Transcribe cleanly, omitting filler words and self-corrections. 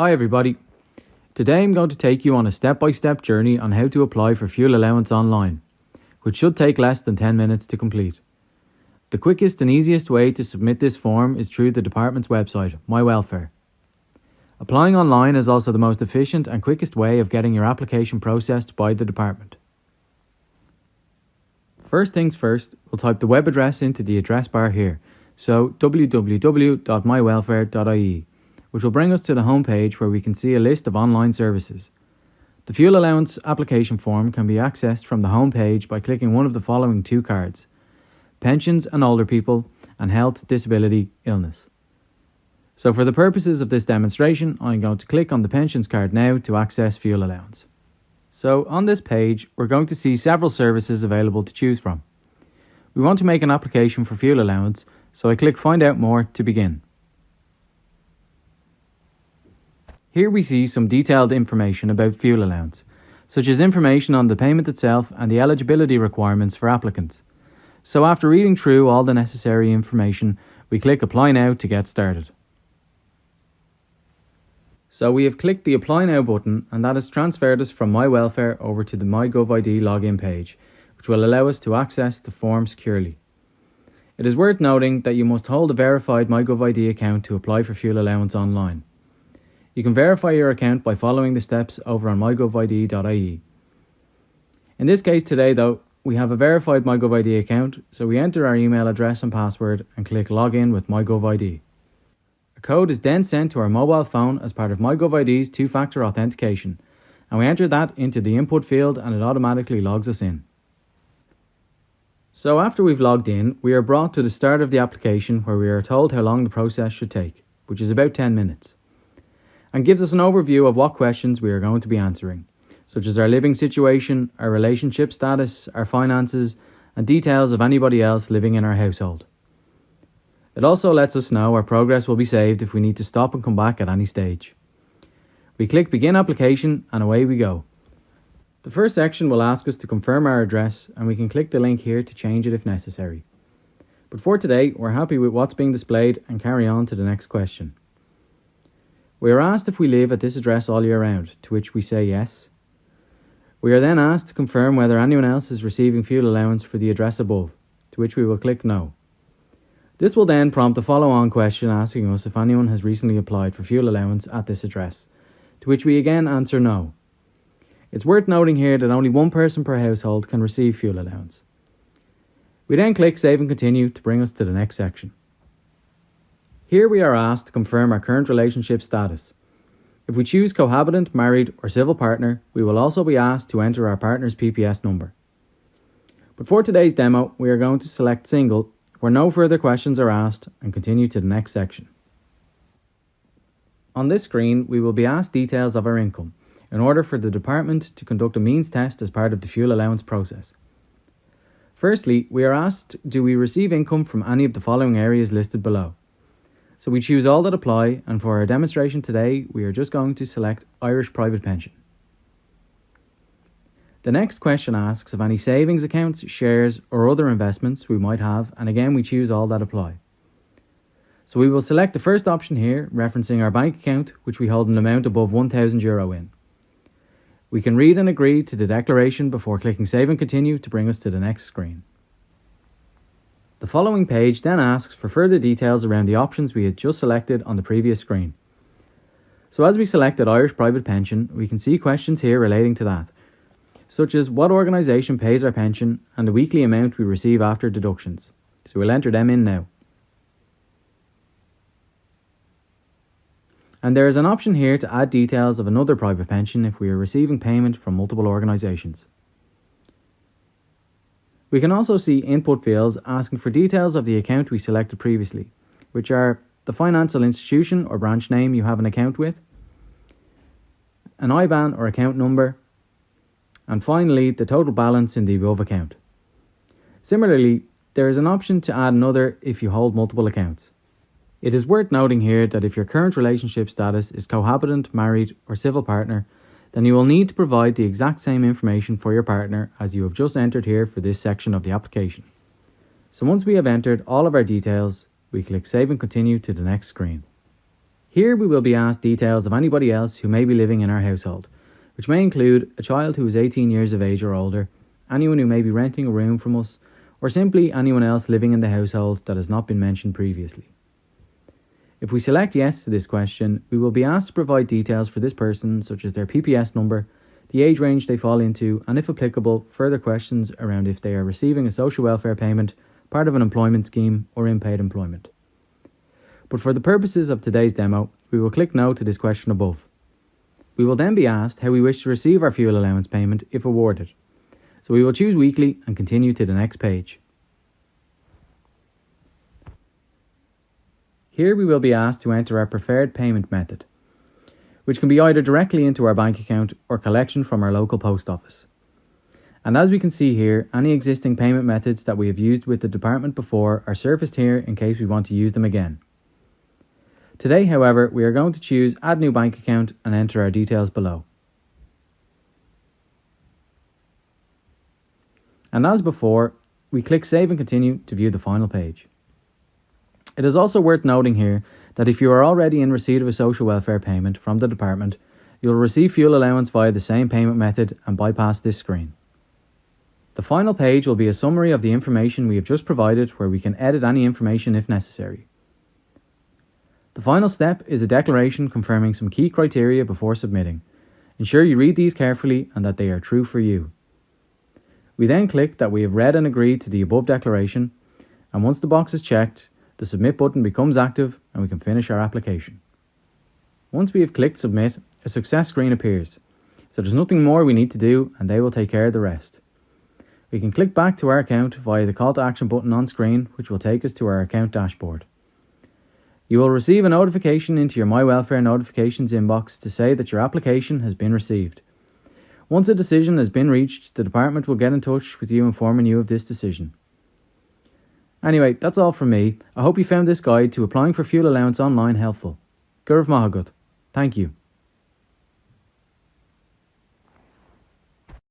Hi everybody. Today I'm going to take you on a step-by-step journey on how to apply for fuel allowance online, which should take less than 10 minutes to complete. The quickest and easiest way to submit this form is through the department's website, MyWelfare. Applying online is also the most efficient and quickest way of getting your application processed by the department. First things first, we'll type the web address into the address bar here, so www.mywelfare.ie. which will bring us to the home page where we can see a list of online services. The fuel allowance application form can be accessed from the home page by clicking one of the following two cards: pensions and older people, and health, disability, illness. So for the purposes of this demonstration, I'm going to click on the pensions card now to access fuel allowance. So on this page, we're going to see several services available to choose from. We want to make an application for fuel allowance, so I click Find Out More to begin. Here we see some detailed information about fuel allowance, such as information on the payment itself and the eligibility requirements for applicants. So after reading through all the necessary information, we click Apply Now to get started. So we have clicked the Apply Now button, and that has transferred us from MyWelfare over to the MyGovID login page, which will allow us to access the form securely. It is worth noting that you must hold a verified MyGovID account to apply for fuel allowance online. You can verify your account by following the steps over on mygovid.ie. In this case today though, we have a verified MyGovID account, so we enter our email address and password and click Login with MyGovID. A code is then sent to our mobile phone as part of MyGovID's two-factor authentication, and we enter that into the input field and it automatically logs us in. So after we've logged in, we are brought to the start of the application where we are told how long the process should take, which is about 10 minutes. And gives us an overview of what questions we are going to be answering, such as our living situation, our relationship status, our finances, and details of anybody else living in our household. It also lets us know our progress will be saved if we need to stop and come back at any stage. We click Begin Application and away we go. The first section will ask us to confirm our address, and we can click the link here to change it if necessary. But for today, we're happy with what's being displayed and carry on to the next question. We are asked if we live at this address all year round, to which we say yes. We are then asked to confirm whether anyone else is receiving fuel allowance for the address above, to which we will click no. This will then prompt a follow-on question asking us if anyone has recently applied for fuel allowance at this address, to which we again answer no. It's worth noting here that only one person per household can receive fuel allowance. We then click Save and Continue to bring us to the next section. Here we are asked to confirm our current relationship status. If we choose cohabitant, married or civil partner, we will also be asked to enter our partner's PPS number. But for today's demo, we are going to select single, where no further questions are asked, and continue to the next section. On this screen, we will be asked details of our income, in order for the department to conduct a means test as part of the fuel allowance process. Firstly, we are asked, do we receive income from any of the following areas listed below? So we choose all that apply, and for our demonstration today, we are just going to select Irish Private Pension. The next question asks of any savings accounts, shares or other investments we might have, and again we choose all that apply. So we will select the first option here, referencing our bank account, which we hold an amount above €1,000 in. We can read and agree to the declaration before clicking Save and Continue to bring us to the next screen. The following page then asks for further details around the options we had just selected on the previous screen. So as we selected Irish Private Pension, we can see questions here relating to that, such as what organisation pays our pension and the weekly amount we receive after deductions. So we'll enter them in now. And there is an option here to add details of another private pension if we are receiving payment from multiple organisations. We can also see input fields asking for details of the account we selected previously, which are the financial institution or branch name you have an account with, an IBAN or account number, and finally the total balance in the above account. Similarly, there is an option to add another if you hold multiple accounts. It is worth noting here that if your current relationship status is cohabitant, married or civil partner, then you will need to provide the exact same information for your partner as you have just entered here for this section of the application. So once we have entered all of our details, we click Save and Continue to the next screen. Here we will be asked details of anybody else who may be living in our household, which may include a child who is 18 years of age or older, anyone who may be renting a room from us, or simply anyone else living in the household that has not been mentioned previously. If we select yes to this question, we will be asked to provide details for this person such as their PPS number, the age range they fall into, and if applicable, further questions around if they are receiving a social welfare payment, part of an employment scheme, or unpaid employment. But for the purposes of today's demo, we will click no to this question above. We will then be asked how we wish to receive our fuel allowance payment if awarded. So we will choose weekly and continue to the next page. Here we will be asked to enter our preferred payment method, which can be either directly into our bank account or collection from our local post office. And as we can see here, any existing payment methods that we have used with the department before are surfaced here in case we want to use them again. Today, however, we are going to choose Add New Bank Account and enter our details below. And as before, we click Save and Continue to view the final page. It is also worth noting here that if you are already in receipt of a social welfare payment from the department, you will receive fuel allowance via the same payment method and bypass this screen. The final page will be a summary of the information we have just provided, where we can edit any information if necessary. The final step is a declaration confirming some key criteria before submitting. Ensure you read these carefully and that they are true for you. We then click that we have read and agreed to the above declaration, and once the box is checked, the submit button becomes active and we can finish our application. Once we have clicked submit, a success screen appears. So there's nothing more we need to do and they will take care of the rest. We can click back to our account via the call to action button on screen, which will take us to our account dashboard. You will receive a notification into your MyWelfare notifications inbox to say that your application has been received. Once a decision has been reached, the department will get in touch with you informing you of this decision. Anyway, that's all from me. I hope you found this guide to applying for fuel allowance online helpful. Gurv Mahagut. Thank you.